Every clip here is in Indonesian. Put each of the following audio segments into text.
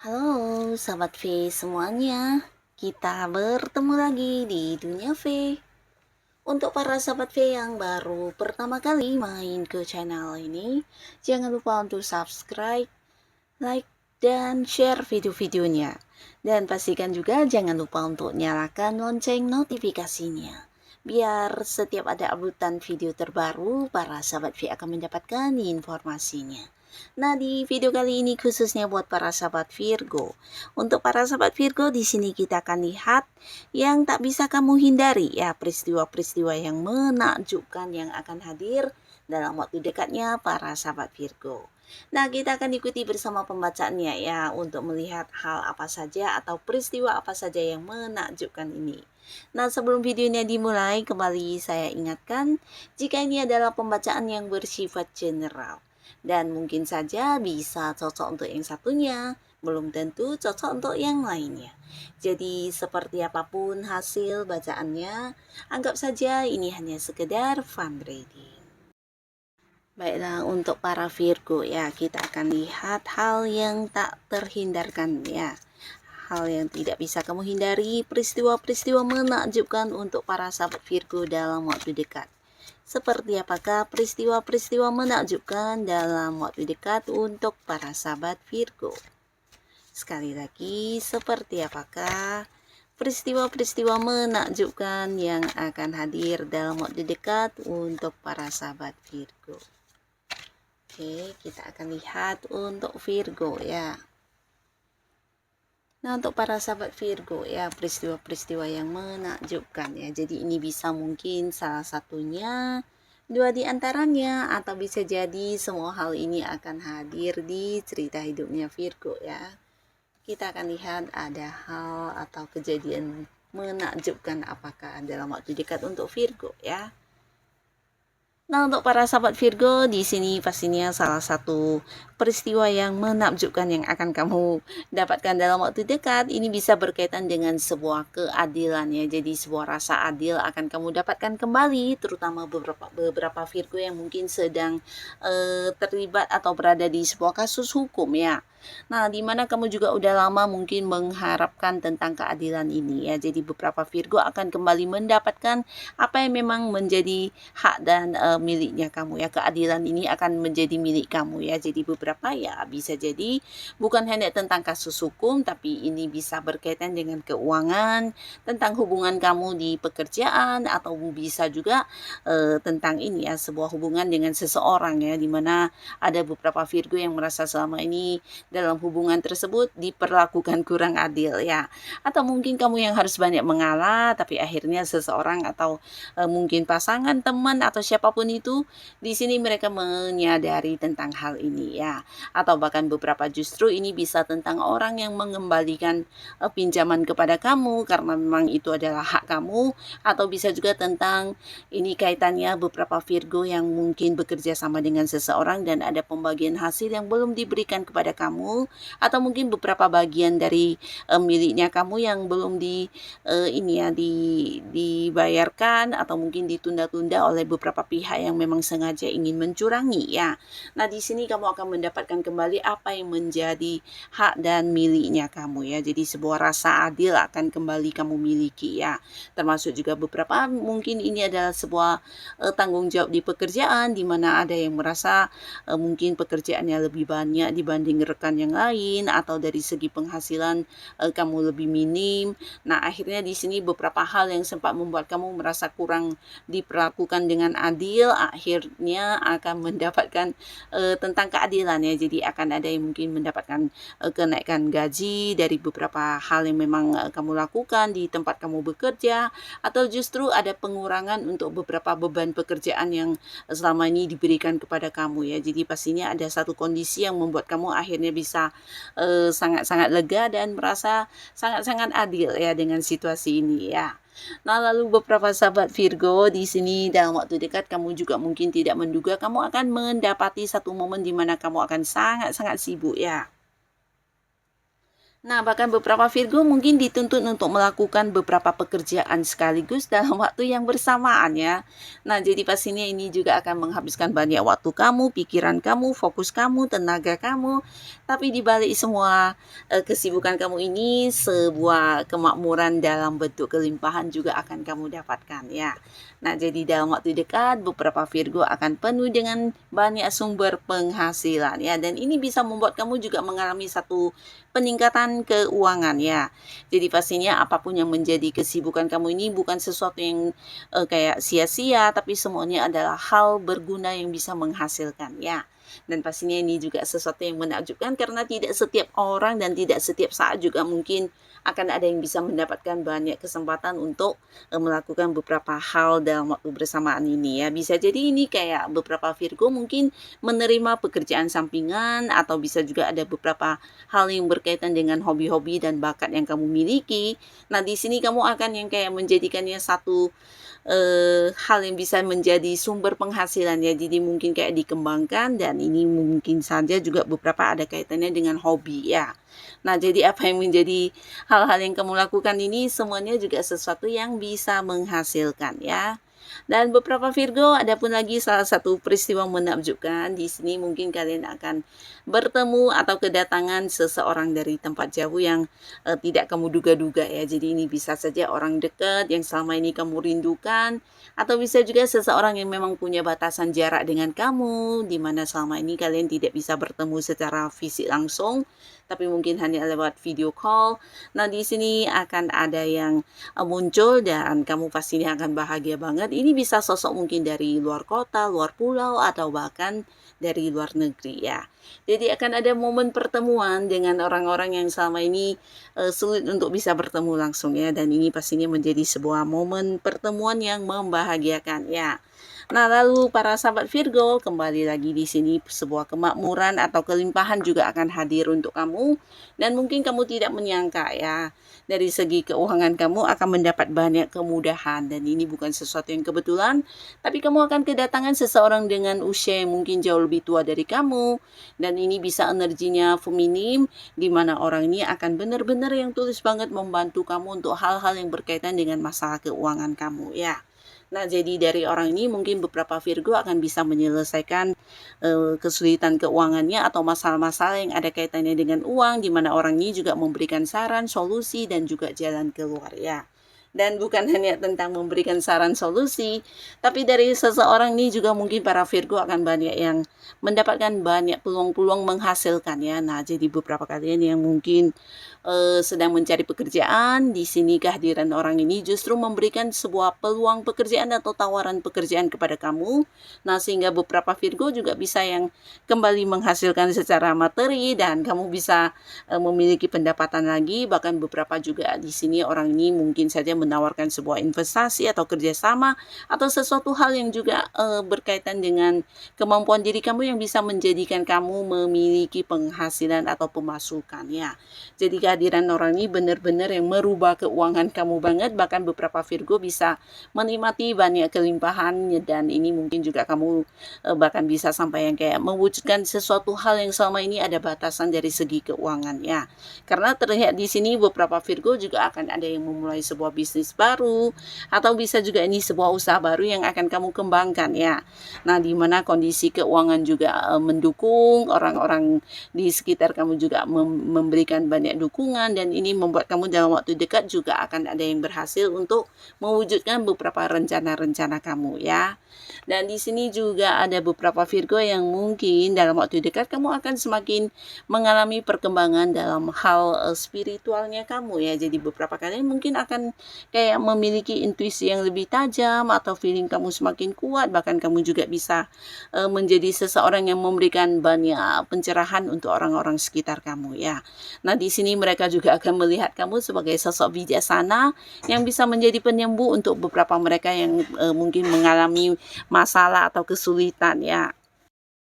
Halo sahabat V semuanya, kita bertemu lagi di Dunia V. Untuk para sahabat V yang baru pertama kali main ke channel ini, jangan lupa untuk subscribe, like, dan share video-videonya. Dan pastikan juga jangan lupa untuk nyalakan lonceng notifikasinya. Biar setiap ada uploadan video terbaru, para sahabat V akan mendapatkan informasinya. Nah, di video kali ini khususnya buat para sahabat Virgo. Untuk para sahabat Virgo, di sini kita akan lihat yang tak bisa kamu hindari ya, peristiwa-peristiwa yang menakjubkan yang akan hadir dalam waktu dekatnya para sahabat Virgo. Nah, kita akan ikuti bersama pembacaannya ya, untuk melihat hal apa saja atau peristiwa apa saja yang menakjubkan ini. Nah, sebelum videonya dimulai, kembali saya ingatkan, jika ini adalah pembacaan yang bersifat general dan mungkin saja bisa cocok untuk yang satunya, belum tentu cocok untuk yang lainnya. Jadi seperti apapun hasil bacaannya, anggap saja ini hanya sekedar fun reading. Baiklah, untuk para Virgo ya, kita akan lihat hal yang tak terhindarkan ya. Hal yang tidak bisa kamu hindari, peristiwa-peristiwa menakjubkan untuk para sahabat Virgo dalam waktu dekat. Seperti apakah peristiwa-peristiwa menakjubkan dalam waktu dekat untuk para sahabat Virgo? Sekali lagi, seperti apakah peristiwa-peristiwa menakjubkan yang akan hadir dalam waktu dekat untuk para sahabat Virgo? Oke, kita akan lihat untuk Virgo ya. Nah, untuk para sahabat Virgo ya, peristiwa-peristiwa yang menakjubkan ya. Jadi ini bisa mungkin salah satunya, dua di antaranya, atau bisa jadi semua hal ini akan hadir di cerita hidupnya Virgo ya. Kita akan lihat ada hal atau kejadian menakjubkan apakah dalam waktu dekat untuk Virgo ya. Nah, untuk para sahabat Virgo, di sini pastinya salah satu peristiwa yang menakjubkan yang akan kamu dapatkan dalam waktu dekat ini bisa berkaitan dengan sebuah keadilan ya. Jadi sebuah rasa adil akan kamu dapatkan kembali, terutama beberapa Virgo yang mungkin sedang terlibat atau berada di sebuah kasus hukum ya. Nah, dimana kamu juga udah lama mungkin mengharapkan tentang keadilan ini ya. Jadi beberapa Virgo akan kembali mendapatkan apa yang memang menjadi hak dan miliknya kamu ya. Keadilan ini akan menjadi milik kamu ya. Jadi beberapa ya bisa jadi bukan hanya tentang kasus hukum, tapi ini bisa berkaitan dengan keuangan, tentang hubungan kamu di pekerjaan, atau bisa juga tentang ini ya, sebuah hubungan dengan seseorang ya, dimana ada beberapa Virgo yang merasa selama ini dalam hubungan tersebut diperlakukan kurang adil ya. Atau mungkin kamu yang harus banyak mengalah, tapi akhirnya seseorang atau mungkin pasangan, teman, atau siapapun itu, di sini mereka menyadari tentang hal ini ya. Atau bahkan beberapa justru ini bisa tentang orang yang mengembalikan pinjaman kepada kamu karena memang itu adalah hak kamu. Atau bisa juga tentang ini kaitannya beberapa Virgo yang mungkin bekerja sama dengan seseorang dan ada pembagian hasil yang belum diberikan kepada kamu, atau mungkin beberapa bagian dari miliknya kamu yang belum dibayarkan, atau mungkin ditunda-tunda oleh beberapa pihak yang memang sengaja ingin mencurangi ya. Nah, di sini kamu akan mendapatkan kembali apa yang menjadi hak dan miliknya kamu ya. Jadi sebuah rasa adil akan kembali kamu miliki ya. Termasuk juga beberapa mungkin ini adalah sebuah tanggung jawab di pekerjaan, di mana ada yang merasa mungkin pekerjaannya lebih banyak dibanding rekan yang lain, atau dari segi penghasilan kamu lebih minim. Nah, akhirnya di sini beberapa hal yang sempat membuat kamu merasa kurang diperlakukan dengan adil, akhirnya akan mendapatkan tentang keadilan ya. Jadi akan ada yang mungkin mendapatkan kenaikan gaji dari beberapa hal yang memang kamu lakukan di tempat kamu bekerja, atau justru ada pengurangan untuk beberapa beban pekerjaan yang selama ini diberikan kepada kamu ya. Jadi pastinya ada satu kondisi yang membuat kamu akhirnya bisa bisa sangat-sangat lega dan merasa sangat-sangat adil ya dengan situasi ini ya. Nah, lalu beberapa sahabat Virgo di sini dalam waktu dekat kamu juga mungkin tidak menduga kamu akan mendapati satu momen di mana kamu akan sangat-sangat sibuk ya. Nah, bahkan beberapa Virgo mungkin dituntut untuk melakukan beberapa pekerjaan sekaligus dalam waktu yang bersamaan ya. Nah, jadi pastinya ini juga akan menghabiskan banyak waktu kamu, pikiran kamu, fokus kamu, tenaga kamu. Tapi di balik semua kesibukan kamu ini, sebuah kemakmuran dalam bentuk kelimpahan juga akan kamu dapatkan ya. Nah, jadi dalam waktu dekat beberapa Virgo akan penuh dengan banyak sumber penghasilan ya, dan ini bisa membuat kamu juga mengalami satu peningkatan keuangan ya. Jadi pastinya apapun yang menjadi kesibukan kamu ini bukan sesuatu yang kayak sia-sia, tapi semuanya adalah hal berguna yang bisa menghasilkan ya. Dan pastinya ini juga sesuatu yang menakjubkan karena tidak setiap orang dan tidak setiap saat juga mungkin akan ada yang bisa mendapatkan banyak kesempatan untuk melakukan beberapa hal dalam waktu bersamaan ini ya. Bisa jadi ini kayak beberapa Virgo mungkin menerima pekerjaan sampingan, atau bisa juga ada beberapa hal yang berkaitan dengan hobi-hobi dan bakat yang kamu miliki. Nah, di sini kamu akan yang kayak menjadikannya satu hal yang bisa menjadi sumber penghasilan ya. Jadi mungkin kayak dikembangkan, dan ini mungkin saja juga beberapa ada kaitannya dengan hobi ya. Nah, jadi apa yang menjadi hal-hal yang kamu lakukan ini semuanya juga sesuatu yang bisa menghasilkan ya. Dan beberapa Virgo, ada pun lagi salah satu peristiwa menakjubkan. Di sini mungkin kalian akan bertemu atau kedatangan seseorang dari tempat jauh yang tidak kamu duga-duga ya. Jadi ini bisa saja orang dekat yang selama ini kamu rindukan, atau bisa juga seseorang yang memang punya batasan jarak dengan kamu, di mana selama ini kalian tidak bisa bertemu secara fisik langsung, tapi mungkin hanya lewat video call. Nah, di sini akan ada yang muncul dan kamu pastinya akan bahagia banget. Ini bisa sosok mungkin dari luar kota, luar pulau, atau bahkan dari luar negeri ya. Jadi akan ada momen pertemuan dengan orang-orang yang selama ini sulit untuk bisa bertemu langsung ya, dan ini pastinya menjadi sebuah momen pertemuan yang membahagiakan ya. Nah, lalu para sahabat Virgo, kembali lagi di sini sebuah kemakmuran atau kelimpahan juga akan hadir untuk kamu, dan mungkin kamu tidak menyangka ya, dari segi keuangan kamu akan mendapat banyak kemudahan, dan ini bukan sesuatu yang kebetulan, tapi kamu akan kedatangan seseorang dengan usia yang mungkin jauh lebih tua dari kamu, dan ini bisa energinya feminim, di mana orang ini akan benar-benar yang tulus banget membantu kamu untuk hal-hal yang berkaitan dengan masalah keuangan kamu ya. Nah, jadi dari orang ini mungkin beberapa Virgo akan bisa menyelesaikan kesulitan keuangannya atau masalah-masalah yang ada kaitannya dengan uang, di mana orang ini juga memberikan saran, solusi, dan juga jalan keluar ya. Dan bukan hanya tentang memberikan saran solusi, tapi dari seseorang ini juga mungkin para Virgo akan banyak yang mendapatkan banyak peluang-peluang menghasilkan ya. Nah, jadi beberapa kalian yang mungkin sedang mencari pekerjaan, di sini kehadiran orang ini justru memberikan sebuah peluang pekerjaan atau tawaran pekerjaan kepada kamu. Nah, sehingga beberapa Virgo juga bisa yang kembali menghasilkan secara materi, dan kamu bisa memiliki pendapatan lagi. Bahkan beberapa juga di sini orang ini mungkin saja menawarkan sebuah investasi atau kerjasama, atau sesuatu hal yang juga berkaitan dengan kemampuan diri kamu yang bisa menjadikan kamu memiliki penghasilan atau pemasukan ya. Jadi kehadiran orang ini benar-benar yang merubah keuangan kamu banget. Bahkan beberapa Virgo bisa menikmati banyak kelimpahan, dan ini mungkin juga kamu bahkan bisa sampai yang kayak mewujudkan sesuatu hal yang selama ini ada batasan dari segi keuangan ya. Karena terlihat di sini beberapa Virgo juga akan ada yang memulai sebuah bisnis baru, atau bisa juga ini sebuah usaha baru yang akan kamu kembangkan ya. Nah, di mana kondisi keuangan juga mendukung, orang-orang di sekitar kamu juga memberikan banyak dukungan, dan ini membuat kamu dalam waktu dekat juga akan ada yang berhasil untuk mewujudkan beberapa rencana-rencana kamu ya. Dan di sini juga ada beberapa Virgo yang mungkin dalam waktu dekat kamu akan semakin mengalami perkembangan dalam hal spiritualnya kamu ya. Jadi beberapa kalian mungkin akan kayak memiliki intuisi yang lebih tajam, atau feeling kamu semakin kuat. Bahkan kamu juga bisa menjadi seseorang yang memberikan banyak pencerahan untuk orang-orang sekitar kamu ya. Nah, di sini mereka juga akan melihat kamu sebagai sosok bijaksana yang bisa menjadi penyembuh untuk beberapa mereka yang mungkin mengalami masalah atau kesulitan ya.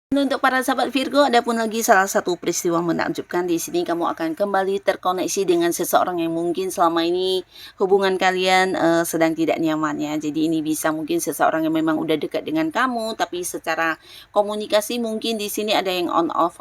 Untuk para sahabat Virgo, ada pun lagi salah satu peristiwa menakjubkan di sini. Kamu akan kembali terkoneksi dengan seseorang yang mungkin selama ini hubungan kalian sedang tidak nyaman ya. Jadi ini bisa mungkin seseorang yang memang udah dekat dengan kamu, tapi secara komunikasi mungkin di sini ada yang on off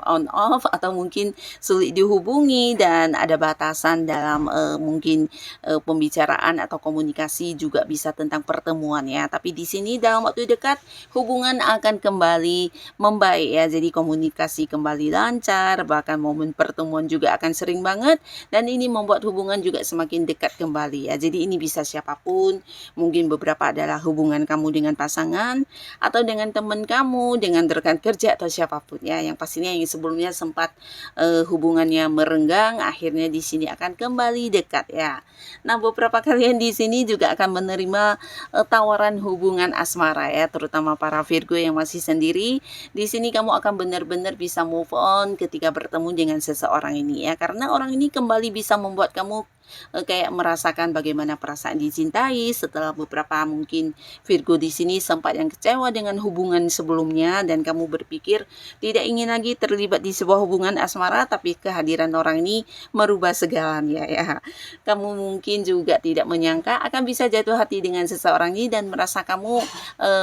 atau mungkin sulit dihubungi dan ada batasan dalam mungkin pembicaraan atau komunikasi, juga bisa tentang pertemuan ya. Tapi di sini dalam waktu dekat hubungan akan kembali membaik ya, jadi komunikasi kembali lancar, bahkan momen pertemuan juga akan sering banget, dan ini membuat hubungan juga semakin dekat kembali ya. Jadi ini bisa siapapun, mungkin beberapa adalah hubungan kamu dengan pasangan, atau dengan teman kamu, dengan rekan kerja, atau siapapun ya, yang pastinya yang sebelumnya sempat hubungannya merenggang, akhirnya di sini akan kembali dekat ya. Nah, beberapa kalian di sini juga akan menerima tawaran hubungan asmara ya, terutama para Virgo yang masih sendiri. Di sini kamu akan benar-benar bisa move on ketika bertemu dengan seseorang ini ya, karena orang ini kembali bisa membuat kamu kayak merasakan bagaimana perasaan dicintai setelah beberapa mungkin Virgo di sini sempat yang kecewa dengan hubungan sebelumnya, dan kamu berpikir tidak ingin lagi terlibat di sebuah hubungan asmara, tapi kehadiran orang ini merubah segalanya ya. Kamu mungkin juga tidak menyangka akan bisa jatuh hati dengan seseorang ini dan merasa kamu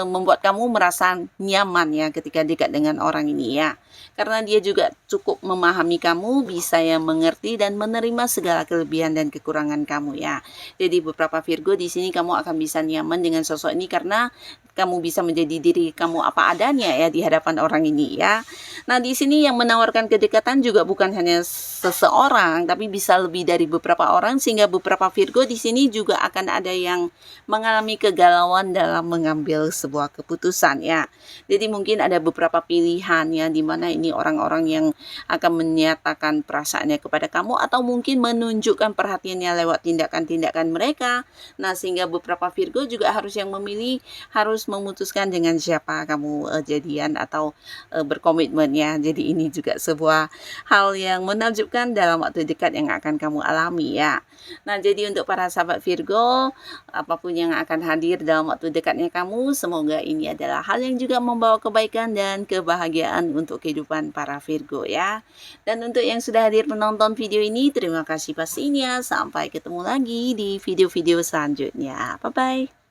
membuat kamu merasa nyaman ya ketika dekat dengan orang ini ya. Karena dia juga cukup memahami kamu, bisa yang mengerti dan menerima segala kelebihan dan kekurangan kamu ya. Jadi beberapa Virgo di sini kamu akan bisa nyaman dengan sosok ini karena kamu bisa menjadi diri kamu apa adanya ya di hadapan orang ini ya. Nah, di sini yang menawarkan kedekatan juga bukan hanya seseorang, tapi bisa lebih dari beberapa orang, sehingga beberapa Virgo di sini juga akan ada yang mengalami kegalauan dalam mengambil sebuah keputusan ya. Jadi mungkin ada beberapa pilihan ya, di mana ini orang-orang yang akan menyatakan perasaannya kepada kamu atau mungkin menunjukkan perhatiannya lewat tindakan-tindakan mereka. Nah, sehingga beberapa Virgo juga harus yang memilih, harus memutuskan dengan siapa kamu jadian atau berkomitmen ya. Jadi ini juga sebuah hal yang menakjubkan dalam waktu dekat yang akan kamu alami ya. Nah, jadi untuk para sahabat Virgo, apapun yang akan hadir dalam waktu dekatnya kamu, semoga ini adalah hal yang juga membawa kebaikan dan kebahagiaan untuk kehidupan para Virgo ya. Dan untuk yang sudah hadir menonton video ini, terima kasih pastinya. Sampai ketemu lagi di video-video selanjutnya. Bye-bye.